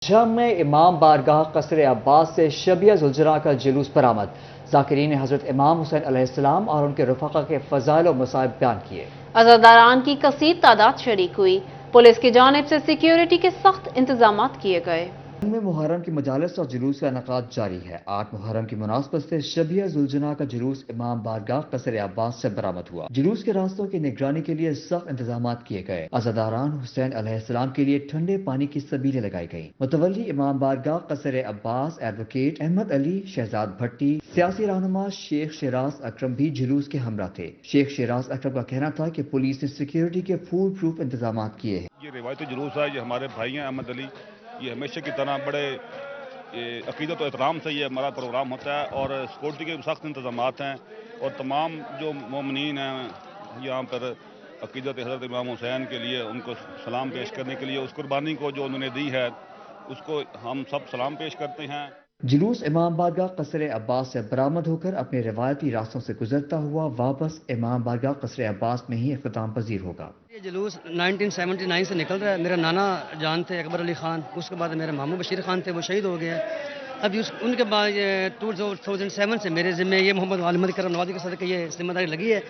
جامع امام بارگاہ قصر عباس سے شبیہ ذوالجلال کا جلوس برآمد۔ ذاکرین نے حضرت امام حسین علیہ السلام اور ان کے رفقا کے فضائل و مصائب بیان کیے۔ عزاداران کی کثیر تعداد شریک ہوئی۔ پولیس کی جانب سے سیکیورٹی کے سخت انتظامات کیے گئے۔ میں محرم کی مجالس اور جلوس کا انعقاد جاری ہے۔ 8 محرم کی مناسبت سے شبیہ ذوالجلال کا جلوس امام بارگاہ قصر عباس سے برآمد ہوا۔ جلوس کے راستوں کی نگرانی کے لیے سخت انتظامات کیے گئے۔ عزاداران حسین علیہ السلام کے لیے ٹھنڈے پانی کی سبیلیں لگائی گئیں۔ متولی امام بارگاہ قصر عباس ایڈوکیٹ احمد علی شہزاد بھٹی، سیاسی رہنما شیخ شیراز اکرم بھی جلوس کے ہمراہ تھے۔ شیخ شیراز اکرم کا کہنا تھا کہ پولیس نے سیکیورٹی کے فول پروف انتظامات کیے ہیں۔ یہ روایتی جلوس ہے، یہ ہمارے بھائی ہیں احمد علی، یہ ہمیشہ کی طرح بڑے عقیدت و احترام سے یہ ہمارا پروگرام ہوتا ہے اور سیکورٹی کے سخت انتظامات ہیں اور تمام جو مومنین ہیں یہاں پر عقیدت حضرت امام حسین کے لیے ان کو سلام پیش کرنے کے لیے اس قربانی کو جو انہوں نے دی ہے اس کو ہم سب سلام پیش کرتے ہیں۔ جلوس امام بارگاہ قصر عباس سے برآمد ہو کر اپنے روایتی راستوں سے گزرتا ہوا واپس امام بارگاہ قصر عباس میں ہی اختتام پذیر ہوگا۔ یہ جلوس 1979 سے نکل رہا ہے۔ میرا نانا جان تھے اکبر علی خان، اس کے بعد میرے ماموں بشیر خان تھے، وہ شہید ہو گئے ہیں۔ اب ان کے بعد 2007 سے میرے ذمہ یہ محمد عالم کرم نوازی کے ساتھ یہ ذمہ داری لگی ہے،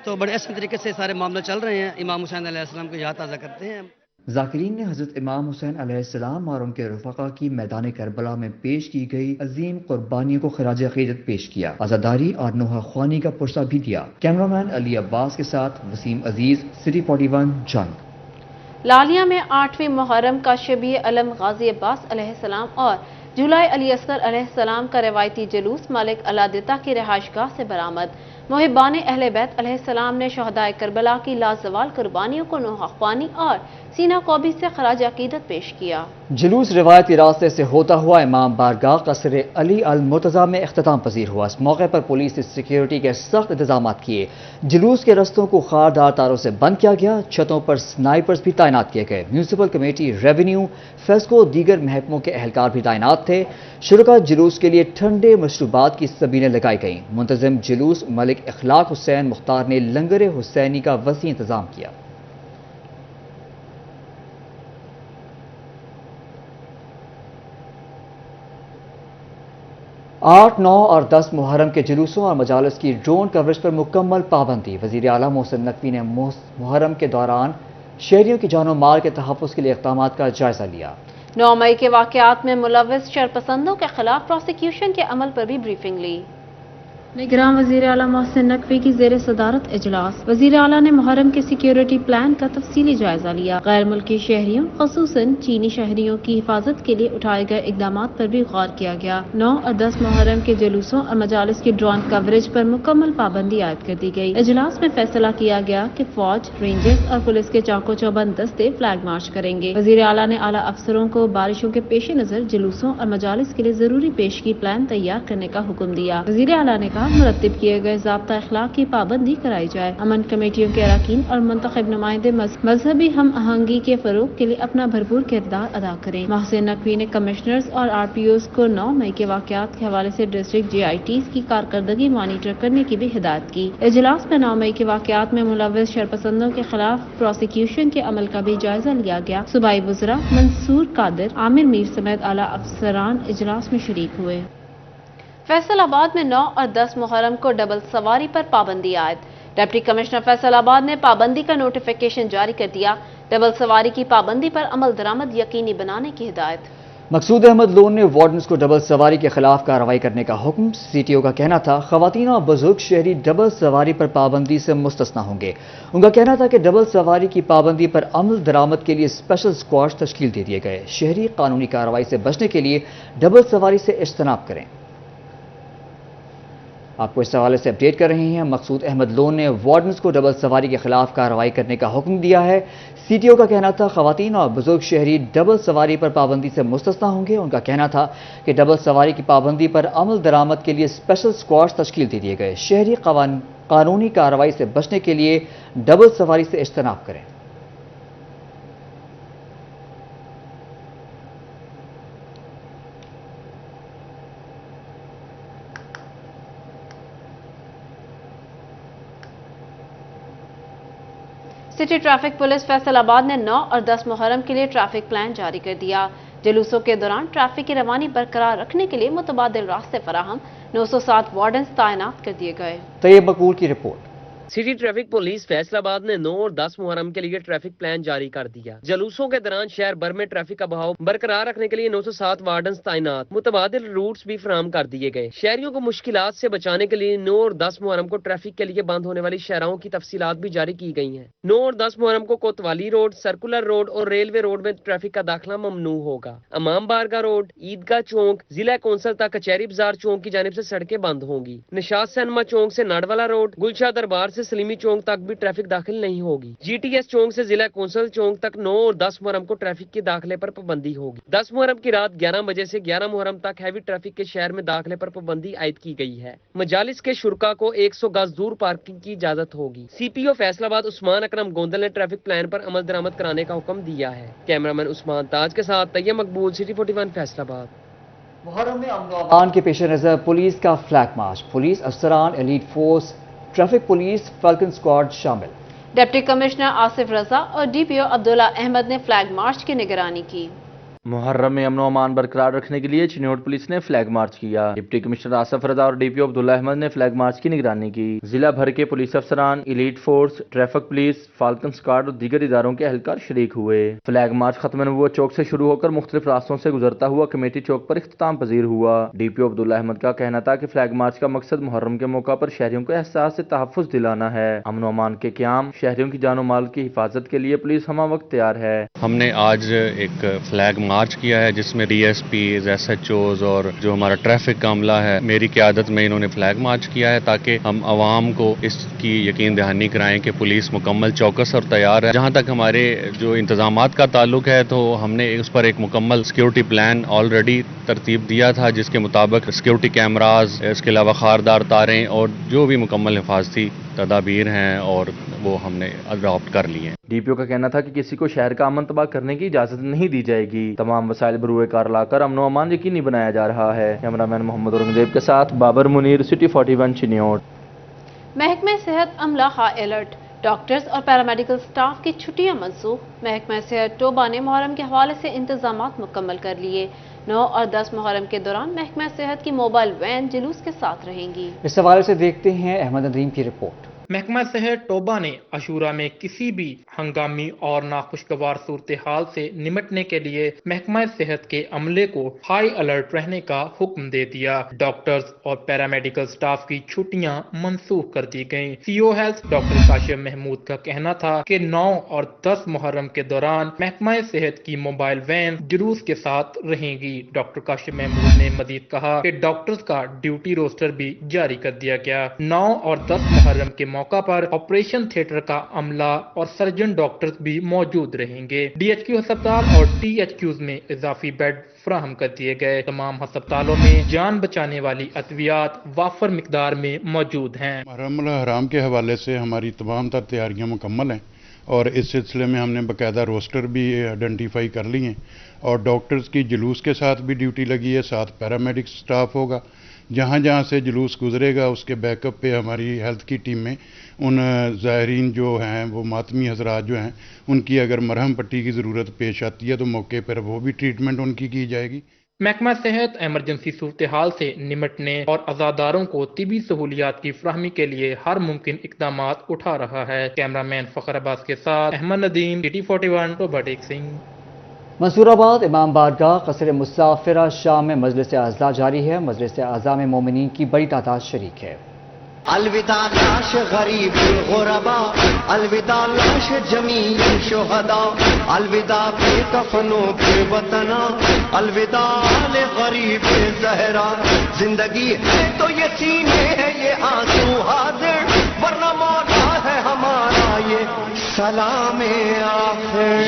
تو بڑے اچھے طریقے سے سارے معاملے چل رہے ہیں۔ امام حسین علیہ السلام کو یاد تازہ کرتے ہیں۔ ذاکرین نے حضرت امام حسین علیہ السلام اور ان کے رفقا کی میدان کربلا میں پیش کی گئی عظیم قربانیوں کو خراج عقیدت پیش کیا۔ عزاداری اور نوحہ خوانی کا پرسہ بھی دیا۔ کیمرامین علی عباس کے ساتھ وسیم عزیز، سٹی 41 جنگ۔ لالیہ میں 8ویں محرم کا شبیہ علم غازی عباس علیہ السلام اور جولائے علی اصغر علیہ السلام کا روایتی جلوس ملک علادتہ کی رہائش گاہ سے برآمد۔ محبان اہل بیت علیہ السلام نے شہدائے کربلا کی لازوال قربانیوں کو نوحہ خوانی اور سینہ کوبی سے خراج عقیدت پیش کیا۔ جلوس روایتی راستے سے ہوتا ہوا امام بارگاہ قصر علی المرتضیٰ میں اختتام پذیر ہوا۔ اس موقع پر پولیس نے سیکیورٹی کے سخت انتظامات کیے۔ جلوس کے رستوں کو خاردار تاروں سے بند کیا گیا۔ چھتوں پر سنائپرز بھی تعینات کیے گئے۔ میونسپل کمیٹی، ریونیو، فیسکو، دیگر محکموں کے اہلکار بھی تعینات تھے۔ شرکاء جلوس کے لیے ٹھنڈے مشروبات کی سبیلیں لگائی گئیں۔ منتظم جلوس ملک اخلاق حسین مختار نے لنگر حسینی کا وسیع انتظام کیا۔ 8، 9 اور 10 محرم کے جلوسوں اور مجالس کی ڈرون کوریج پر مکمل پابندی۔ وزیر اعلیٰ محسن نقوی نے محرم کے دوران شہریوں کی جان و مال کے تحفظ کے لیے اقدامات کا جائزہ لیا۔ 9 مئی کے واقعات میں ملوث شرپسندوں کے خلاف پروسیکیوشن کے عمل پر بھی بریفنگ لی۔ نگراں وزیر اعلیٰ محسن نقوی کی زیر صدارت اجلاس۔ وزیر اعلیٰ نے محرم کے سیکیورٹی پلان کا تفصیلی جائزہ لیا۔ غیر ملکی شہریوں خصوصاً چینی شہریوں کی حفاظت کے لیے اٹھائے گئے اقدامات پر بھی غور کیا گیا۔ 9 اور 10 محرم کے جلوسوں اور مجالس کی ڈرون کوریج پر مکمل پابندی عائد کر دی گئی۔ اجلاس میں فیصلہ کیا گیا کہ فوج، رینجرز اور پولیس کے چاقو چوبند دستے فلیگ مارچ کریں گے۔ وزیر اعلیٰ نے اعلیٰ افسروں کو بارشوں کے پیش نظر جلوسوں اور مجالس کے لیے ضروری پیشگی پلان تیار کرنے کا حکم دیا۔ وزیر اعلیٰ نے کہا مرتب کیے گئے ضابطہ اخلاق کی پابندی کرائی جائے۔ امن کمیٹیوں کے اراکین اور منتخب نمائندے مذہبی ہم آہنگی کے فروغ کے لیے اپنا بھرپور کردار ادا کریں۔ محسن نقوی نے کمشنرز اور RPOs کو 9 مئی کے واقعات کے حوالے سے ڈسٹرکٹ GITs کی کارکردگی مانیٹر کرنے کی بھی ہدایت کی۔ اجلاس میں 9 مئی کے واقعات میں ملوث شرپسندوں کے خلاف پروسیکیوشن کے عمل کا بھی جائزہ لیا گیا۔ صوبائی وزراء منصور قادر، عامر میر سمیت اعلیٰ افسران اجلاس میں شریک ہوئے۔ فیصل آباد میں 9 اور 10 محرم کو ڈبل سواری پر پابندی عائد۔ ڈپٹی کمشنر فیصل آباد نے پابندی کا نوٹیفیکیشن جاری کر دیا۔ ڈبل سواری کی پابندی پر عمل درآمد یقینی بنانے کی ہدایت۔ مقصود احمد لون نے وارڈنز کو ڈبل سواری کے خلاف کارروائی کرنے کا حکم۔ CTO کا کہنا تھا خواتین اور بزرگ شہری ڈبل سواری پر پابندی سے مستثنی ہوں گے۔ ان کا کہنا تھا کہ ڈبل سواری کی پابندی پر عمل درآمد کے لیے اسپیشل اسکواڈ تشکیل دے دیے گئے۔ شہری قانونی کارروائی سے بچنے کے لیے ڈبل سواری سے اجتناب کریں۔ آپ کو اس حوالے سے اپڈیٹ کر رہے ہیں۔ مقصود احمد لون نے وارڈنز کو ڈبل سواری کے خلاف کارروائی کرنے کا حکم دیا ہے۔ CTO کا کہنا تھا خواتین اور بزرگ شہری ڈبل سواری پر پابندی سے مستثنی ہوں گے۔ ان کا کہنا تھا کہ ڈبل سواری کی پابندی پر عمل درآمد کے لیے اسپیشل اسکواڈ تشکیل دے دیے گئے۔ شہری قانونی کارروائی سے بچنے کے لیے ڈبل سواری سے اجتناب کریں۔ سٹی ٹریفک پولیس فیصل آباد نے 9 اور 10 محرم کے لیے ٹریفک پلان جاری کر دیا۔ جلوسوں کے دوران ٹریفک کی روانی برقرار رکھنے کے لیے متبادل راستے فراہم، 907 وارڈنز تعینات کر دیے گئے۔ طیب مقبول کی report. City traffic police Faisal آباد نے 9 اور 10 محرم کے لیے ٹریفک پلان جاری کر دیا۔ جلوسوں کے دوران شہر بھر میں ٹریفک کا بہاؤ برقرار رکھنے کے لیے 907 وارڈنز تعینات، متبادل روٹس بھی فراہم کر دیے گئے۔ شہریوں کو مشکلات سے بچانے کے لیے 9 اور 10 محرم کو ٹریفک کے لیے بند ہونے والی شاہراہوں کی تفصیلات بھی جاری کی گئی ہیں۔ 9 اور 10 محرم کو کوتوالی روڈ، سرکولر روڈ اور ریلوے روڈ میں ٹریفک کا داخلہ ممنوع ہوگا۔ امام بارگاہ روڈ، عیدگاہ چوک، ضلع کونسل تک کچہری بازار چوک کی جانب سے سڑکیں بند ہوں گی۔ نشاط سینما چوک سے ناڈوالا روڈ، گلشاہ دربار سے سلیمی چوک تک بھی ٹریفک داخل نہیں ہوگی۔ جی ٹی ایس چوک سے ضلع کونسل چوک تک 9 اور 10 محرم کو ٹریفک کے داخلے پر پابندی ہوگی۔ 10 محرم کی رات 11 بجے سے 11 محرم تک ہیوی ٹریفک کے شہر میں داخلے پر پابندی عائد کی گئی ہے۔ مجالس کے شرکا کو 100 گز دور پارکنگ کی اجازت ہوگی۔ سی پی او فیصل آباد عثمان اکرم گوندل نے ٹریفک پلان پر عمل درآمد کرانے کا حکم دیا ہے۔ کیمرامین عثمان تاج کے ساتھ طیب مقبول، سٹی 41 فیصل آباد۔ محرم میں امن و امان کے پیش نظر پولیس کا فلیگ مارچ، پولیس افسران، elite force, traffic police, falcon squad شامل۔ ڈپٹی کمشنر آصف رضا اور ڈی پی او عبداللہ احمد نے فلیگ مارچ کی نگرانی کی۔ محرم میں امن و امان برقرار رکھنے کے لیے چنیوٹ پولیس نے فلیگ مارچ کیا۔ ڈپٹی کمشنر آصف رضا اور ڈی پی او عبداللہ احمد نے فلیگ مارچ کی نگرانی کی۔ ضلع بھر کے پولیس افسران، elite force, traffic police, falcon squad اور دیگر اداروں کے اہلکار شریک ہوئے۔ فلیگ مارچ ختم نبوت چوک سے شروع ہو کر مختلف راستوں سے گزرتا ہوا کمیٹی چوک پر اختتام پذیر ہوا۔ ڈی پی او عبداللہ احمد کا کہنا تھا کہ فلیگ مارچ کا مقصد محرم کے موقع پر شہریوں کو احساس سے تحفظ دلانا ہے۔ امن و امان کے قیام، شہریوں کی جان و مال کی حفاظت کے لیے پولیس ہمہ وقت تیار ہے۔ ہم نے آج ایک فلیگ مارچ کیا ہے جس میں D S Ps, S H Os اور جو ہمارا ٹریفک کا عملہ ہے، میری قیادت میں انہوں نے فلیگ مارچ کیا ہے تاکہ ہم عوام کو اس کی یقین دہانی کرائیں کہ پولیس مکمل چوکس اور تیار ہے۔ جہاں تک ہمارے جو انتظامات کا تعلق ہے تو ہم نے اس پر ایک مکمل سیکیورٹی پلان آلریڈی ترتیب دیا تھا جس کے مطابق سیکیورٹی کیمراز، اس کے علاوہ خاردار تاریں اور جو بھی مکمل حفاظتی تدابیر ہیں اور وہ ہم نے اڈاپٹ کر لی ہیں۔ ڈی پی او کا کہنا تھا کہ کسی کو شہر کا امن تباہ کرنے کی اجازت نہیں دی جائے گی۔ تمام وسائل بروئے کار لا کر امن و امان یقینی بنایا جا رہا ہے۔ کیمرامین محمد اورنگزیب کے ساتھ بابر منیر، سٹی 41 چنیوٹ۔ محکمہ صحت عملہ ہائی الرٹ، ڈاکٹرز اور پیرامیڈیکل سٹاف کی چھٹیاں منسوخ۔ محکمہ صحت ٹوبہ نے محرم کے حوالے سے انتظامات مکمل کر لیے۔ 9 اور 10 محرم کے دوران محکمہ صحت کی موبائل وین جلوس کے ساتھ رہیں گی۔ اس حوالے سے دیکھتے ہیں احمد ندیم کی رپورٹ۔ محکمہ صحت ٹوبہ نے عاشورہ میں کسی بھی ہنگامی اور ناخوشگوار صورتحال سے نمٹنے کے لیے محکمہ صحت کے عملے کو ہائی الرٹ رہنے کا حکم دے دیا۔ ڈاکٹرز اور پیرامیڈیکل سٹاف کی چھٹیاں منسوخ کر دی گئیں۔ سی او ہیلتھ ڈاکٹر کاشم محمود کا کہنا تھا کہ 9 اور 10 محرم کے دوران محکمہ صحت کی موبائل وین جلوس کے ساتھ رہیں گی۔ ڈاکٹر کاشم محمود نے مزید کہا کہ ڈاکٹرز کا ڈیوٹی روسٹر بھی جاری کر دیا گیا۔ 9 اور 10 محرم کے موقع پر آپریشن تھیٹر کا عملہ اور سرجن ڈاکٹرز بھی موجود رہیں گے۔ ڈی ایچ کیو ہسپتال اور ٹی ایچ کیوز میں اضافی بیڈ فراہم کر دیے گئے۔ تمام ہسپتالوں میں جان بچانے والی ادویات وافر مقدار میں موجود ہیں۔ محرم الحرام کے حوالے سے ہماری تمام تر تیاریاں مکمل ہیں اور اس سلسلے میں ہم نے باقاعدہ روسٹر بھی آئیڈینٹیفائی کر لی ہیں اور ڈاکٹرز کی جلوس کے ساتھ بھی ڈیوٹی لگی ہے، ساتھ پیرامیڈک سٹاف ہوگا۔ جہاں جہاں سے جلوس گزرے گا اس کے بیک اپ پہ ہماری ہیلتھ کی ٹیم میں ان زائرین جو ہیں وہ ماتمی حضرات جو ہیں ان کی اگر مرہم پٹی کی ضرورت پیش آتی ہے تو موقع پر وہ بھی ٹریٹمنٹ ان کی جائے گی۔ محکمہ صحت ایمرجنسی صورتحال سے نمٹنے اور عزاداروں کو طبی سہولیات کی فراہمی کے لیے ہر ممکن اقدامات اٹھا رہا ہے۔ کیمرامین فخر عباس کے ساتھ احمد ندیم، ٹی 41 ٹوبہ ٹیک سنگھ۔ منصور آباد امام بارگاہ قصر مسافرہ شام میں مجلس اعضاء جاری ہے۔ مجلس اعضاء میں مومنین کی بڑی تعداد شریک ہے۔ الوداع لاش غریب غربا، الوداع لاش جمیع شہداء، الوداع بے کفنوں کے وطنا، الوداع غریب زہرا۔ زندگی ہے تو یہ سینے ہے یہ آنسو حاضر، ورنہ مولا ہے ہمارا یہ سلام آخر۔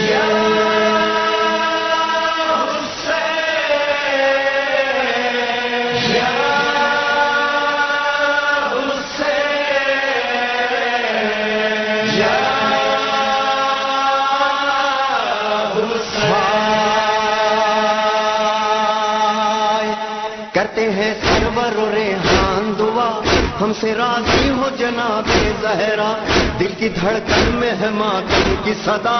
کرتے ہیں سرور و ریحان دعا، ہم سے راضی ہو جناب زہرا، دل کی دھڑکن میں ہے ماتم کی صدا۔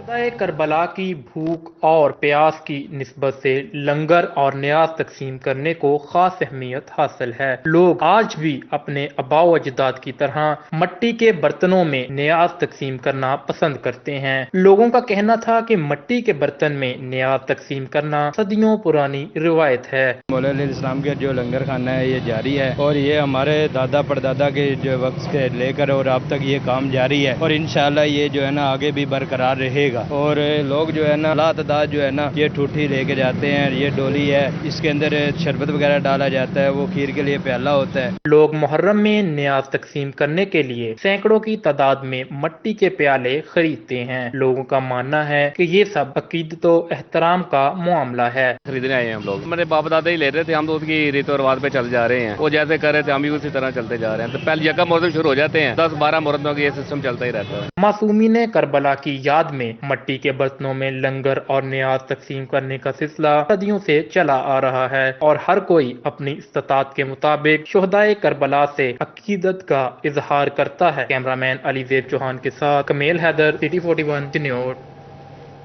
شہدائے کربلا کی بھوک اور پیاس کی نسبت سے لنگر اور نیاز تقسیم کرنے کو خاص اہمیت حاصل ہے۔ لوگ آج بھی اپنے آباء و اجداد کی طرح مٹی کے برتنوں میں نیاز تقسیم کرنا پسند کرتے ہیں۔ لوگوں کا کہنا تھا کہ مٹی کے برتن میں نیاز تقسیم کرنا صدیوں پرانی روایت ہے۔ مولا علیہ السلام کا جو لنگر کھانا ہے یہ جاری ہے اور یہ ہمارے دادا پردادا کے جو وقت سے لے کر اور اب تک یہ کام جاری ہے اور انشاءاللہ یہ جو ہے نا آگے بھی برقرار رہے گا۔ اور لوگ جو ہے نا تعداد جو ہے نا یہ ٹوٹی لے کے جاتے ہیں، یہ ڈولی ہے، اس کے اندر شربت وغیرہ ڈالا جاتا ہے، وہ کھیر کے لیے پیالہ ہوتا ہے۔ لوگ محرم میں نیاز تقسیم کرنے کے لیے سینکڑوں کی تعداد میں مٹی کے پیالے خریدتے ہیں۔ لوگوں کا ماننا ہے کہ یہ سب عقیدت و احترام کا معاملہ ہے۔ خریدنے آئے ہیں ہم لوگ، ہمارے باپ دادا ہی لے رہے تھے، ہم تو اس کی ریت و رواج پہ چل جا رہے ہیں، وہ جیسے کر رہے تھے ہم بھی اسی طرح چلتے جا رہے ہیں۔ تو پہلے یکم محرم شروع ہو جاتے ہیں، 10-12 محرم کا یہ سسٹم چلتا ہی رہتا ہے۔ معصومین کربلا کی یاد میں مٹی کے برتنوں میں لنگر اور نیاز تقسیم کرنے کا سلسلہ صدیوں سے چلا آ رہا ہے اور ہر کوئی اپنی استطاعت کے مطابق شہدائے کربلا سے عقیدت کا اظہار کرتا ہے۔ کیمرہ مین علی زیب چوہان کے ساتھ کمیل حیدر، سٹی 41 چنیوٹ۔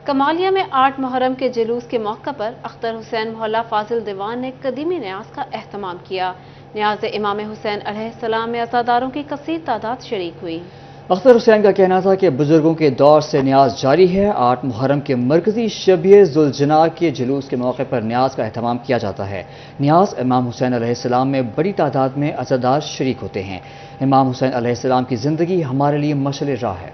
کمالیہ میں 8 محرم کے جلوس کے موقع پر اختر حسین محلہ فاضل دیوان نے قدیمی نیاز کا اہتمام کیا۔ نیاز امام حسین علیہ السلام میں عزاداروں کی کثیر تعداد شریک ہوئی۔ اختر حسین کا کہنا تھا کہ بزرگوں کے دور سے نیاز جاری ہے۔ 8 محرم کے مرکزی شبیہ ذوالجناح کے جلوس کے موقع پر نیاز کا اہتمام کیا جاتا ہے۔ نیاز امام حسین علیہ السلام میں بڑی تعداد میں عزادار شریک ہوتے ہیں۔ امام حسین علیہ السلام کی زندگی ہمارے لیے مشعل راہ ہے۔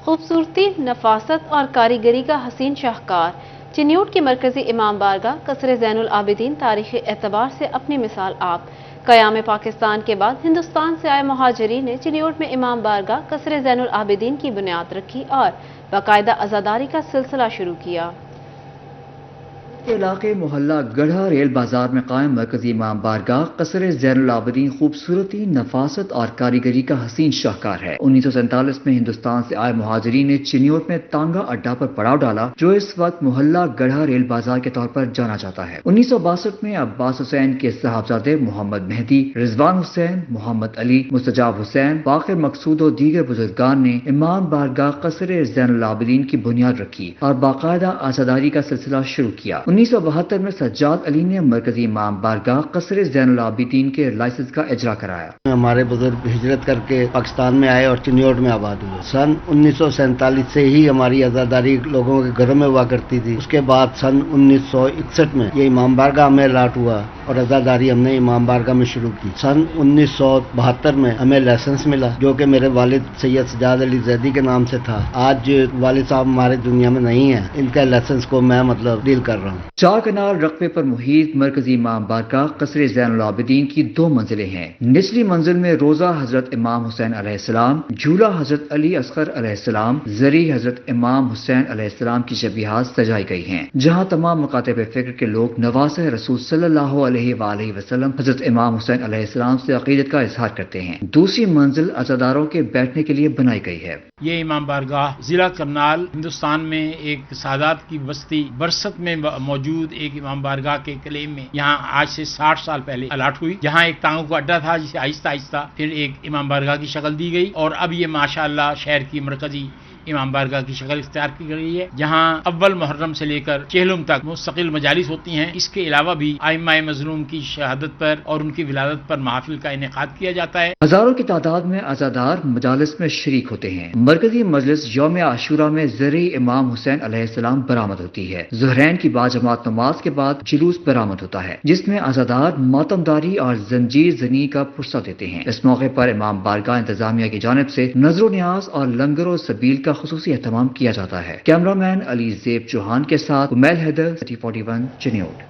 خوبصورتی، نفاست اور کاریگری کا حسین شاہکار چنیوٹ کی مرکزی امام بارگاہ قصر زین العابدین تاریخی اعتبار سے اپنی مثال آپ۔ قیام پاکستان کے بعد ہندوستان سے آئے مہاجرین نے چنیوٹ میں امام بارگاہ قصر زین العابدین کی بنیاد رکھی اور باقاعدہ عزاداری کا سلسلہ شروع کیا۔ کے علاقے محلہ گڑھا ریل بازار میں قائم مرکزی امام بارگاہ قصر زین العابدین خوبصورتی، نفاست اور کاریگری کا حسین شاہکار ہے۔ 1947 میں ہندوستان سے آئے مہاجرین نے چنیوٹ میں تانگا اڈا پر پڑاؤ ڈالا، جو اس وقت محلہ گڑھا ریل بازار کے طور پر جانا جاتا ہے۔ 1962 میں عباس حسین کے صاحبزادے محمد مہدی، رضوان حسین، محمد علی، مستجاب حسین، باقر مقصود اور دیگر بزرگان نے امام بارگاہ قصر زین العابدین کی بنیاد رکھی اور باقاعدہ عزاداری کا سلسلہ شروع کیا۔ 1972 میں سجاد علی نے مرکزی امام بارگاہ قصر زین العابدین کے لائسنس کا اجرا کرایا۔ ہمارے بزرگ ہجرت کر کے پاکستان میں آئے اور چنیوٹ میں آباد ہوئے۔ سن 1947 سے ہی ہماری عزاداری لوگوں کے گھروں میں ہوا کرتی تھی۔ اس کے بعد سن 1961 میں یہ امام بارگاہ ہمیں الاٹ ہوا اور عزاداری ہم نے امام بارگاہ میں شروع کی۔ سن 1972 میں ہمیں لائسنس ملا، جو کہ میرے والد سید سجاد علی زیدی کے نام سے تھا۔ آج والد صاحب ہمارے دنیا میں نہیں ہیں، ان کا لائسنس کو میں ڈیل کر رہا ہوں۔ 4 کنال رقبے پر محیط مرکزی امام بارگاہ قصر زین العابدین کی 2 منزلیں ہیں۔ نچلی منزل میں روزہ حضرت امام حسین علیہ السلام، جھولا حضرت علی اصغر علیہ السلام، زری حضرت امام حسین علیہ السلام کی شبیہات سجائی گئی ہیں، جہاں تمام مکاتب فکر کے لوگ نواسہ رسول صلی اللہ علیہ وآلہ وسلم حضرت امام حسین علیہ السلام سے عقیدت کا اظہار کرتے ہیں۔ دوسری منزل عزاداروں کے بیٹھنے کے لیے بنائی گئی ہے۔ یہ امام بارگاہ ضلع کرنال ہندوستان میں ایک سادات کی بستی برست میں موجود ایک امام بارگاہ کے کلیم میں یہاں آج سے 60 سال پہلے الاٹ ہوئی، جہاں ایک ٹانگوں کا اڈا تھا جسے آہستہ آہستہ پھر ایک امام بارگاہ کی شکل دی گئی اور اب یہ ماشاءاللہ شہر کی مرکزی امام بارگاہ کی شکل اختیار کی گئی ہے، جہاں اول محرم سے لے کر چہلم تک مستقل مجالس ہوتی ہیں۔ اس کے علاوہ بھی ائمہ مظلوم کی شہادت پر اور ان کی ولادت پر محافل کا انعقاد کیا جاتا ہے۔ ہزاروں کی تعداد میں عزادار مجالس میں شریک ہوتے ہیں۔ مرکزی مجلس یوم عاشورہ میں زرعی امام حسین علیہ السلام برآمد ہوتی ہے۔ ظہرین کی باجماعت نماز کے بعد جلوس برآمد ہوتا ہے، جس میں عزادار ماتمداری اور زنجیر زنی کا پرسہ دیتے ہیں۔ اس موقع پر امام بارگاہ انتظامیہ کی جانب سے نظر و نیاز اور لنگر و سبیل کا خصوصی اہتمام کیا جاتا ہے۔ کیمرہ مین علی زیب چوہان کے ساتھ کمیل حیدر، سٹی 41 چنیوٹ۔